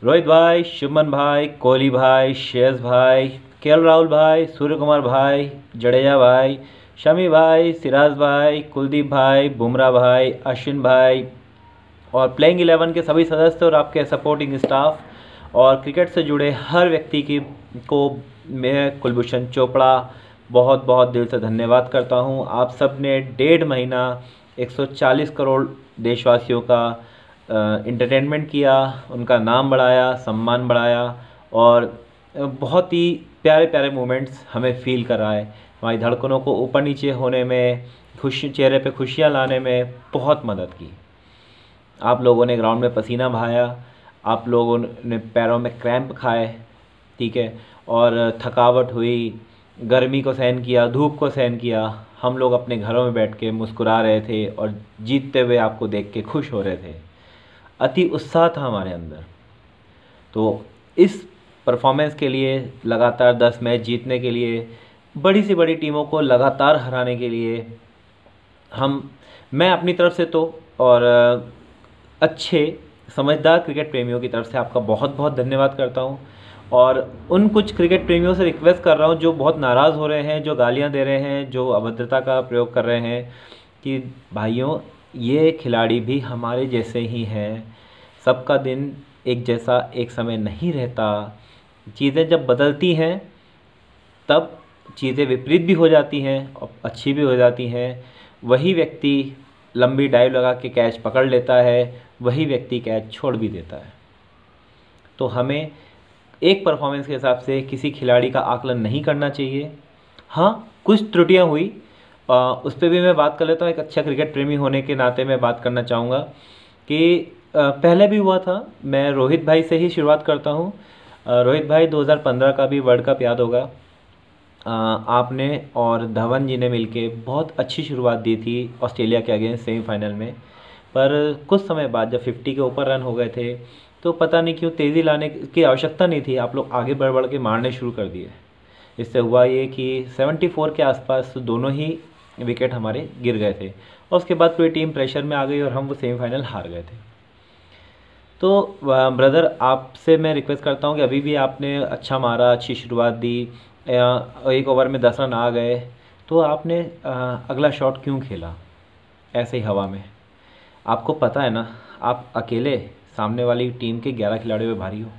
रोहित भाई, शुभमन भाई, कोहली भाई, श्रेयस भाई, केएल राहुल भाई, सूर्य कुमार भाई, जडेजा भाई, शमी भाई, सिराज भाई, कुलदीप भाई, बुमराह भाई, अश्विन भाई और प्लेइंग 11 के सभी सदस्य और आपके सपोर्टिंग स्टाफ और क्रिकेट से जुड़े हर व्यक्ति की को मैं कुलभूषण चोपड़ा बहुत बहुत दिल से धन्यवाद करता हूं। आप सब ने 1.5 महीना 140 करोड़ देशवासियों का इंटरटेनमेंट किया, उनका नाम बढ़ाया, सम्मान बढ़ाया और बहुत ही प्यारे प्यारे मोमेंट्स हमें फील कराए। हमारी धड़कनों को ऊपर नीचे होने में, खुशी चेहरे पे खुशियाँ लाने में बहुत मदद की। आप लोगों ने ग्राउंड में पसीना बहाया, आप लोगों ने पैरों में क्रैम्प खाए, ठीक है, और थकावट हुई, गर्मी को सहन किया, धूप को सहन किया। हम लोग अपने घरों में बैठ के मुस्कुरा रहे थे और जीतते हुए आपको देख के खुश हो रहे थे। अति उत्साह था हमारे अंदर। तो इस परफॉर्मेंस के लिए, लगातार 10 मैच जीतने के लिए, बड़ी से बड़ी टीमों को लगातार हराने के लिए मैं अपनी तरफ से तो और अच्छे समझदार क्रिकेट प्रेमियों की तरफ से आपका बहुत बहुत धन्यवाद करता हूं। और उन कुछ क्रिकेट प्रेमियों से रिक्वेस्ट कर रहा हूं जो बहुत नाराज़ हो रहे हैं, जो गालियां दे रहे हैं, जो अभद्रता का प्रयोग कर रहे हैं, कि भाइयों ये खिलाड़ी भी हमारे जैसे ही हैं। सबका दिन एक जैसा एक समय नहीं रहता। चीज़ें जब बदलती हैं तब चीज़ें विपरीत भी हो जाती हैं और अच्छी भी हो जाती हैं। वही व्यक्ति लंबी डाइव लगा के कैच पकड़ लेता है, वही व्यक्ति कैच छोड़ भी देता है। तो हमें एक परफॉर्मेंस के हिसाब से किसी खिलाड़ी का आकलन नहीं करना चाहिए। हाँ, कुछ त्रुटियां हुई, उस पर भी मैं बात कर लेता हूँ। एक अच्छा क्रिकेट प्रेमी होने के नाते मैं बात करना चाहूँगा कि पहले भी हुआ था। मैं रोहित भाई से ही शुरुआत करता हूँ। रोहित भाई 2015 का भी वर्ल्ड कप याद होगा। आपने और धवन जी ने मिलके बहुत अच्छी शुरुआत दी थी ऑस्ट्रेलिया के अगेंस्ट सेमीफाइनल में। पर कुछ समय बाद जब 50 के ऊपर रन हो गए थे तो पता नहीं क्यों तेज़ी लाने की आवश्यकता नहीं थी, आप लोग आगे बढ़ बढ़ के मारने शुरू कर दिए। इससे हुआ ये कि 74 के आसपास दोनों ही विकेट हमारे गिर गए थे और उसके बाद पूरी टीम प्रेशर में आ गई और हम वो सेमीफाइनल हार गए थे। तो ब्रदर, आपसे मैं रिक्वेस्ट करता हूँ कि अभी भी आपने अच्छा मारा, अच्छी शुरुआत दी, एक ओवर में 10 रन आ गए, तो आपने अगला शॉट क्यों खेला ऐसे ही हवा में? आपको पता है ना, आप अकेले सामने वाली टीम के 11 खिलाड़ियों पे भारी हो,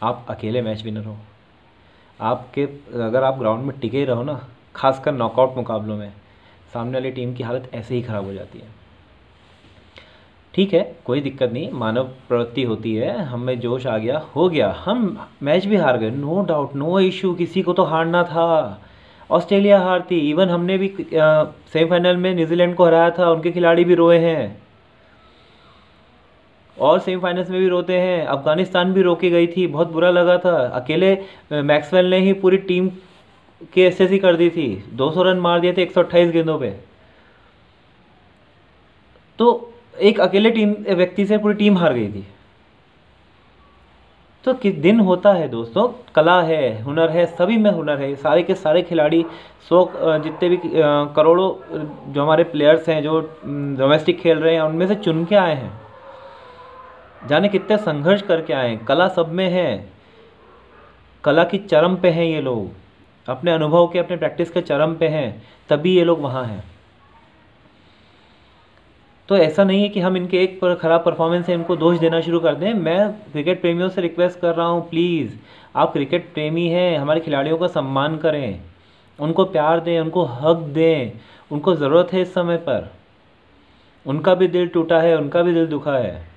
आप अकेले मैच विनर हो। आपके अगर आप ग्राउंड में टिके रहो ना, खासकर नॉकआउट मुकाबलों में, सामने वाली टीम की हालत ऐसे ही ख़राब हो जाती है। ठीक है, कोई दिक्कत नहीं, मानव प्रवृत्ति होती है, हमें जोश आ गया, हो गया, हम मैच भी हार गए, नो डाउट, नो इशू, किसी को तो हारना था। ऑस्ट्रेलिया हारती, इवन हमने भी सेमीफाइनल में न्यूजीलैंड को हराया था, उनके खिलाड़ी भी रोए हैं और सेमीफाइनल्स में भी रोते हैं। अफगानिस्तान भी रोके गई थी, बहुत बुरा लगा था। अकेले मैक्सवेल ने ही पूरी टीम की एसएससी कर दी थी, 200 रन मार दिए थे 128 गेंदों पे। तो एक अकेले व्यक्ति से पूरी टीम हार गई थी। तो किस दिन होता है दोस्तों, कला है, हुनर है, सभी में हुनर है। सारे के सारे खिलाड़ी 100 जितने भी करोड़ों जो हमारे प्लेयर्स हैं जो डोमेस्टिक खेल रहे हैं, उनमें से चुन के आए हैं, जाने कितने संघर्ष करके आए हैं। कला सब में है, कला की चरम पे हैं ये लोग, अपने अनुभव के, अपने प्रैक्टिस के चरम पे हैं, तभी ये लोग वहाँ हैं। तो ऐसा नहीं है कि हम इनके एक ख़राब परफॉर्मेंस से इनको दोष देना शुरू कर दें। मैं क्रिकेट प्रेमियों से रिक्वेस्ट कर रहा हूँ, प्लीज़, आप क्रिकेट प्रेमी हैं, हमारे खिलाड़ियों का सम्मान करें, उनको प्यार दें, उनको हक दें, उनको ज़रूरत है इस समय पर। उनका भी दिल टूटा है, उनका भी दिल दुखा है।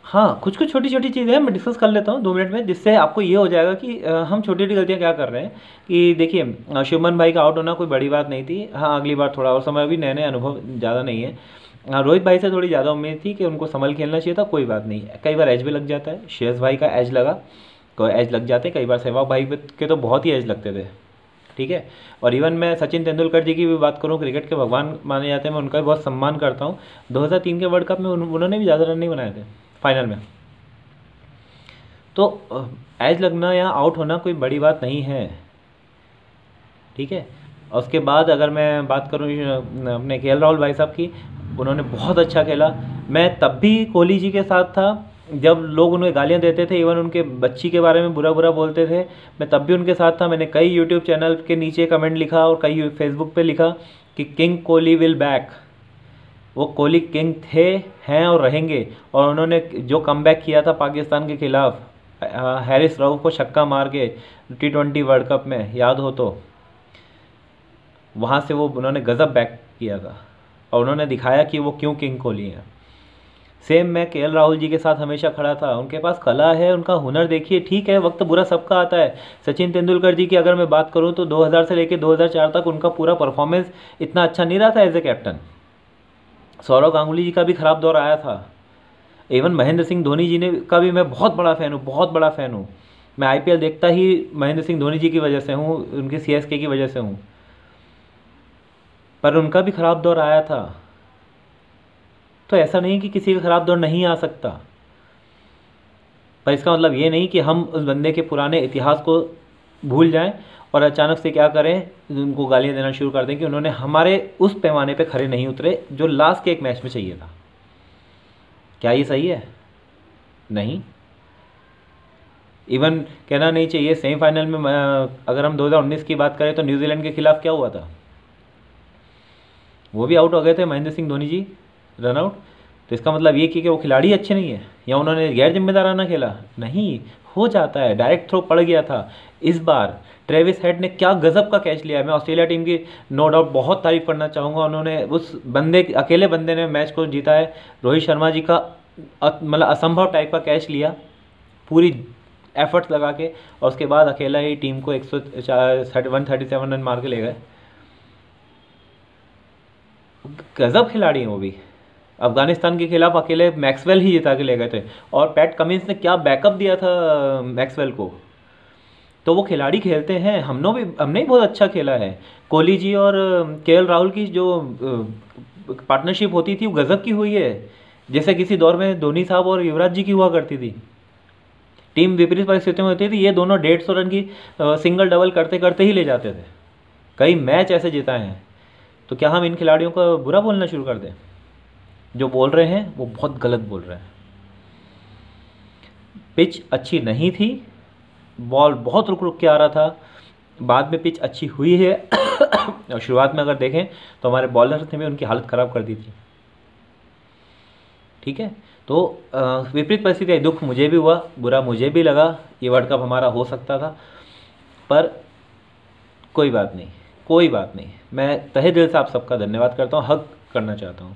हाँ, कुछ कुछ छोटी छोटी चीज़ें हैं, मैं डिस्कस कर लेता हूँ 2 मिनट में, जिससे आपको ये हो जाएगा कि हम छोटी छोटी गलतियाँ क्या कर रहे हैं। कि देखिए, शुभमन भाई का आउट होना कोई बड़ी बात नहीं थी। हाँ, अगली बार थोड़ा और समय, अभी नए नए अनुभव ज़्यादा नहीं है। रोहित भाई से थोड़ी ज़्यादा उम्मीद थी कि उनको संभल खेलना चाहिए था, कोई बात नहीं, कई बार एज भी लग जाता है। श्रेयस भाई का एज लगा, कोई एज लग जाते, कई बार सहवाग भाई के तो बहुत ही एज लगते थे, ठीक है। और इवन मैं सचिन तेंदुलकर जी की भी बात करूँ, क्रिकेट के भगवान माने जाते हैं, मैं उनका भी बहुत सम्मान करता हूँ। 2003 के वर्ल्ड कप में उन्होंने भी ज़्यादा रन नहीं बनाए थे फाइनल में। तो एज लगना या आउट होना कोई बड़ी बात नहीं है, ठीक है। और उसके बाद अगर मैं बात करूँ अपने केएल राहुल भाई साहब की, उन्होंने बहुत अच्छा खेला। मैं तब भी कोहली जी के साथ था जब लोग उन्हें गालियां देते थे, इवन उनके बच्ची के बारे में बुरा बुरा बोलते थे, मैं तब भी उनके साथ था। मैंने कई यूट्यूब चैनल के नीचे कमेंट लिखा और कई फेसबुक पे लिखा कि किंग कोहली विल बैक। वो कोहली किंग थे, हैं और रहेंगे। और उन्होंने जो कमबैक किया था पाकिस्तान के खिलाफ, हैरिस रऊफ को छक्का मार के T20 वर्ल्ड कप में, याद हो तो, वहाँ से वो उन्होंने गज़ब बैक किया था और उन्होंने दिखाया कि वो क्यों किंग कोहली हैं। सेम मैं KL राहुल जी के साथ हमेशा खड़ा था। उनके पास कला है, उनका हुनर देखिए, ठीक है वक्त बुरा सबका आता है। सचिन तेंदुलकर जी की अगर मैं बात करूं तो 2000 से लेकर 2004 तक उनका पूरा परफॉर्मेंस इतना अच्छा नहीं रहा था as a captain. Sourav Ganguly ji का भी खराब दौर आया था। इवन महेंद्र सिंह धोनी जी ने का भी मैं बहुत बड़ा फ़ैन हूँ, बहुत बड़ा फ़ैन हूँ। मैं IPL देखता ही महेंद्र सिंह धोनी जी की वजह से हूँ, उनकी CSK की वजह से हूँ। पर उनका भी खराब दौर आया था। तो ऐसा नहीं कि किसी का खराब दौर नहीं आ सकता, पर इसका मतलब ये नहीं कि हम उस बंदे के पुराने इतिहास को भूल जाएं और अचानक से क्या करें, उनको गालियां देना शुरू कर दें कि उन्होंने हमारे उस पैमाने पे खड़े नहीं उतरे जो लास्ट के एक मैच में चाहिए था। क्या ये सही है? नहीं। इवन कहना नहीं चाहिए, सेमीफाइनल में अगर हम 2019 की बात करें तो न्यूजीलैंड के खिलाफ क्या हुआ था, वो भी आउट हो गए थे महेंद्र सिंह धोनी जी, रन आउट। तो इसका मतलब ये कि वो खिलाड़ी अच्छे नहीं है या उन्होंने गैर जिम्मेदाराना खेला? नहीं, हो जाता है, डायरेक्ट थ्रो पड़ गया था। इस बार ट्रेविस हेड ने क्या गजब का कैच लिया है। मैं ऑस्ट्रेलिया टीम की नो डाउट बहुत तारीफ करना चाहूँगा। उन्होंने उस बंदे, अकेले बंदे ने मैच को जीता है। रोहित शर्मा जी का मतलब असंभव टाइप का कैच लिया, पूरी एफर्ट्स लगा के, और उसके बाद अकेला ही टीम को 137 रन मार के ले गए। गजब खिलाड़ी हैं वो भी। अफगानिस्तान के खिलाफ अकेले मैक्सवेल ही जिता के ले गए थे, और पैट कमिंस ने क्या बैकअप दिया था मैक्सवेल को। तो वो खिलाड़ी खेलते हैं। हमने भी बहुत अच्छा खेला है। कोहली जी और KL राहुल की जो पार्टनरशिप होती थी वो गजब की हुई है, जैसे किसी दौर में धोनी साहब और युवराज जी की हुआ करती थी। टीम विपरीत परिस्थितियों में होती थी, ये दोनों 150 रन की सिंगल डबल करते करते ही ले जाते थे। कई मैच ऐसे जिताए हैं। तो क्या हम इन खिलाड़ियों को बुरा बोलना शुरू कर दें? जो बोल रहे हैं वो बहुत गलत बोल रहे हैं। पिच अच्छी नहीं थी, बॉल बहुत रुक रुक के आ रहा था। बाद में पिच अच्छी हुई है और शुरुआत में अगर देखें तो हमारे बॉलर्स ने भी उनकी हालत ख़राब कर दी थी। ठीक है, तो विपरीत परिस्थिति, दुख मुझे भी हुआ, बुरा मुझे भी लगा। ये वर्ल्ड कप हमारा हो सकता था, पर कोई बात नहीं, कोई बात नहीं। मैं तहे दिल से आप सबका धन्यवाद करता हूँ, हक करना चाहता हूँ।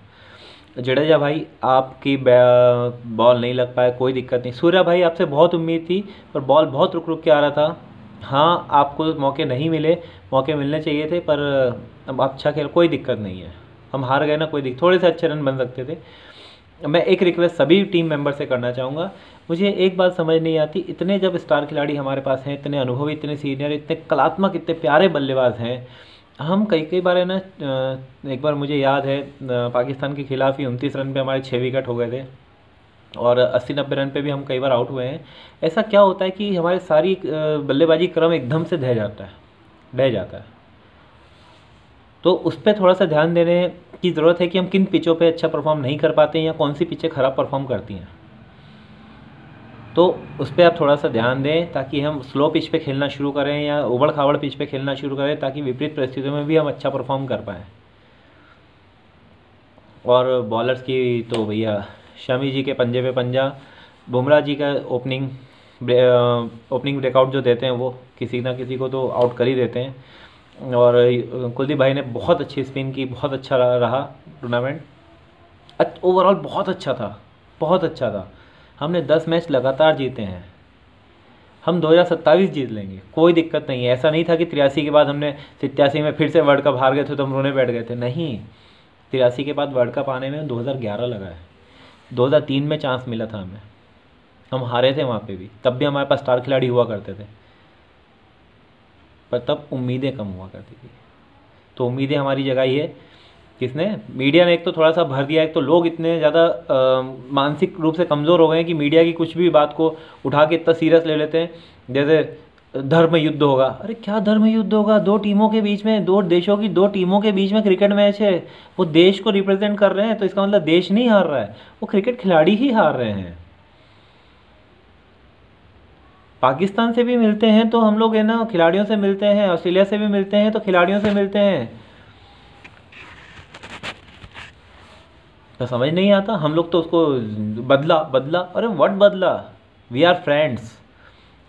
जडेजा भाई, आपकी बॉल नहीं लग पाया, कोई दिक्कत नहीं। सूर्या भाई, आपसे बहुत उम्मीद थी पर बॉल बहुत रुक रुक के आ रहा था। हाँ, आपको मौके नहीं मिले, मौके मिलने चाहिए थे, पर अब अच्छा खेल, कोई दिक्कत नहीं है। हम हार गए ना, कोई दिक्कत, थोड़े से अच्छे रन बन सकते थे। मैं एक रिक्वेस्ट सभी टीम मेंबर से करना चाहूँगा। मुझे एक बात समझ नहीं आती, इतने जब स्टार खिलाड़ी हमारे पास हैं, इतने अनुभवी, इतने सीनियर, इतने कलात्मक, इतने प्यारे बल्लेबाज हैं, हम कई बार है ना, एक बार मुझे याद है पाकिस्तान के खिलाफ ही 29 रन पे हमारे 6 विकेट हो गए थे, और 80-90 रन पे भी हम कई बार आउट हुए हैं। ऐसा क्या होता है कि हमारी सारी बल्लेबाजी क्रम एकदम से ढह जाता है। तो उस पर थोड़ा सा ध्यान देने की ज़रूरत है कि हम किन पिचों पे अच्छा परफॉर्म नहीं कर पाते हैं या कौन सी पिचें ख़राब परफॉर्म करती हैं। तो उस पर आप थोड़ा सा ध्यान दें ताकि हम स्लो पिच पे खेलना शुरू करें या उबड़ खाबड़ पिच पे खेलना शुरू करें, ताकि विपरीत परिस्थितियों में भी हम अच्छा परफॉर्म कर पाएँ। और बॉलर्स की तो भैया शमी जी के पंजे पे पंजा, बुमराह जी का ओपनिंग ब्रेकआउट जो देते हैं वो किसी ना किसी को तो आउट कर ही देते हैं। और कुलदीप भाई ने बहुत अच्छी स्पिन की, बहुत अच्छा रहा टूर्नामेंट। ओवरऑल बहुत अच्छा था। हमने 10 मैच लगातार जीते हैं। हम 2027 जीत लेंगे, कोई दिक्कत नहीं है। ऐसा नहीं था कि 83 के बाद हमने 87 में फिर से वर्ल्ड कप हार गए थे तो हम रोने बैठ गए थे। नहीं, 83 के बाद वर्ल्ड कप आने में 2011 लगा है। 2003 में चांस मिला था हमें, हम हारे थे वहाँ पे भी, तब भी हमारे पास स्टार खिलाड़ी हुआ करते थे, पर तब उम्मीदें कम हुआ करती थी। तो उम्मीदें हमारी जगाई है किसने? मीडिया ने एक तो थोड़ा सा भर दिया। एक तो लोग इतने ज़्यादा मानसिक रूप से कमज़ोर हो गए हैं कि मीडिया की कुछ भी बात को उठा के इतना सीरियस ले लेते हैं। जैसे धर्म युद्ध होगा। अरे क्या धर्म युद्ध होगा? दो टीमों के बीच में, दो देशों की दो टीमों के बीच में क्रिकेट मैच है। वो देश को रिप्रेजेंट कर रहे हैं, तो इसका मतलब देश नहीं हार रहा है, वो क्रिकेट खिलाड़ी ही हार रहे हैं। पाकिस्तान से भी मिलते हैं तो हम लोग है ना खिलाड़ियों से मिलते हैं, ऑस्ट्रेलिया से भी मिलते हैं तो खिलाड़ियों से मिलते हैं। तो समझ नहीं आता, हम लोग तो उसको बदला बदला। अरे व्हाट बदला? We are friends.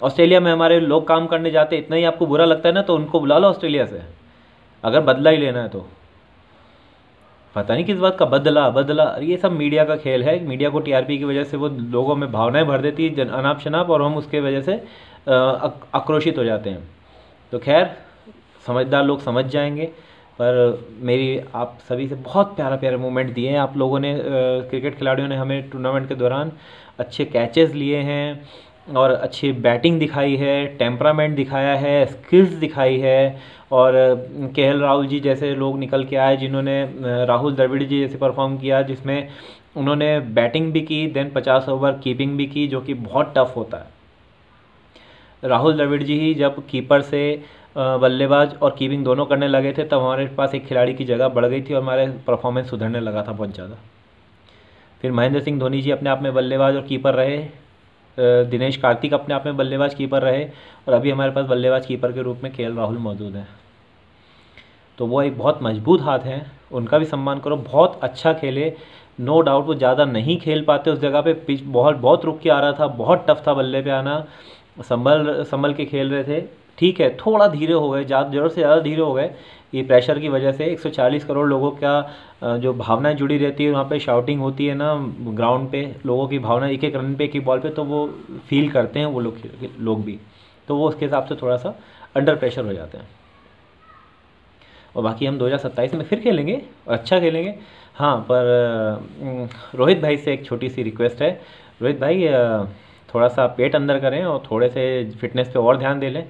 ऑस्ट्रेलिया में हमारे लोग काम करने जाते, इतना ही आपको बुरा लगता है ना, तो उनको बुला लो ऑस्ट्रेलिया से, अगर बदला ही लेना है तो। पता नहीं किस बात का बदला बदला। अरे ये सब मीडिया का खेल है। मीडिया को टीआरपी की वजह से वो लोगों में भावनाएं भर देती है अनाप शनाप, और हम उसके वजह से आक्रोशित हो जाते हैं। तो खैर, समझदार लोग समझ जाएंगे। पर मेरी आप सभी से बहुत प्यारा प्यारा मोमेंट दिए हैं आप लोगों ने। क्रिकेट खिलाड़ियों ने हमें टूर्नामेंट के दौरान अच्छे कैचेस लिए हैं, और अच्छी बैटिंग दिखाई है, टेम्परामेंट दिखाया है, स्किल्स दिखाई है। और केएल राहुल जी जैसे लोग निकल के आए, जिन्होंने राहुल द्रविड़ जी जैसे परफॉर्म किया, जिसमें उन्होंने बैटिंग भी की, देन 50 ओवर कीपिंग भी की, जो कि बहुत टफ होता है। राहुल द्रविड़ जी ही जब कीपर से बल्लेबाज और कीपिंग दोनों करने लगे थे, तब हमारे पास एक खिलाड़ी की जगह बढ़ गई थी और हमारे परफॉर्मेंस सुधरने लगा था बहुत ज़्यादा। फिर महेंद्र सिंह धोनी जी अपने आप में बल्लेबाज और कीपर रहे, दिनेश कार्तिक अपने आप में बल्लेबाज कीपर रहे, और अभी हमारे पास बल्लेबाज कीपर के रूप में केएल राहुल मौजूद हैं। तो वो एक बहुत मजबूत हाथ हैं, उनका भी सम्मान करो। बहुत अच्छा खेले, नो डाउट। वो ज़्यादा नहीं खेल पाते उस जगह पे, पिच बहुत बहुत रुक के आ रहा था, बहुत टफ था बल्ले पे आना, संभल संभल के खेल रहे थे। ठीक है, थोड़ा धीरे हो गए, ज़रूरत से ज़्यादा धीरे हो गए, ये प्रेशर की वजह से। 140 करोड़ लोगों का जो भावनाएं जुड़ी रहती है, वहाँ पे शाउटिंग होती है ना ग्राउंड पे, लोगों की भावना एक एक रन पे, एक ही बॉल पे, तो वो फील करते हैं वो लोग भी, तो वो उसके हिसाब से थोड़ा सा अंडर प्रेशर हो जाते हैं। और बाकी हम 2027 में फिर खेलेंगे और अच्छा खेलेंगे। हाँ, पर रोहित भाई से एक छोटी सी रिक्वेस्ट है। रोहित भाई, थोड़ा सा पेट अंदर करें और थोड़े से फिटनेस पे और ध्यान दे लें।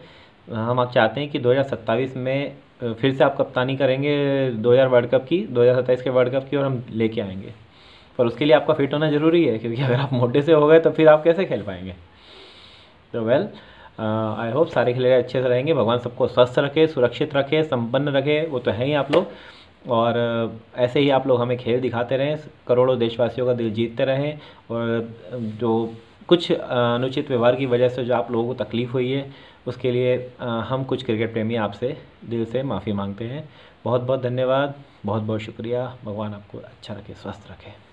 हम आप चाहते हैं कि 2027 में फिर से आप कप्तानी करेंगे 2000 वर्ल्ड कप की, 2027 के वर्ल्ड कप की, और हम लेके आएंगे। पर उसके लिए आपका फिट होना ज़रूरी है, क्योंकि अगर आप मोटे से हो गए तो फिर आप कैसे खेल पाएंगे। तो वेल, आई होप सारे खिलाड़ी अच्छे से रहेंगे। भगवान सबको स्वस्थ रखे, सुरक्षित रखे, संपन्न रखे, वो तो हैं ही आप लोग। और ऐसे ही आप लोग हमें खेल दिखाते रहें, करोड़ों देशवासियों का दिल जीतते रहें। और जो कुछ अनुचित व्यवहार की वजह से जो आप लोगों को तकलीफ़ हुई है, उसके लिए हम कुछ क्रिकेट प्रेमी आपसे दिल से माफ़ी मांगते हैं। बहुत बहुत धन्यवाद, बहुत बहुत शुक्रिया। भगवान आपको अच्छा रखे, स्वस्थ रखे।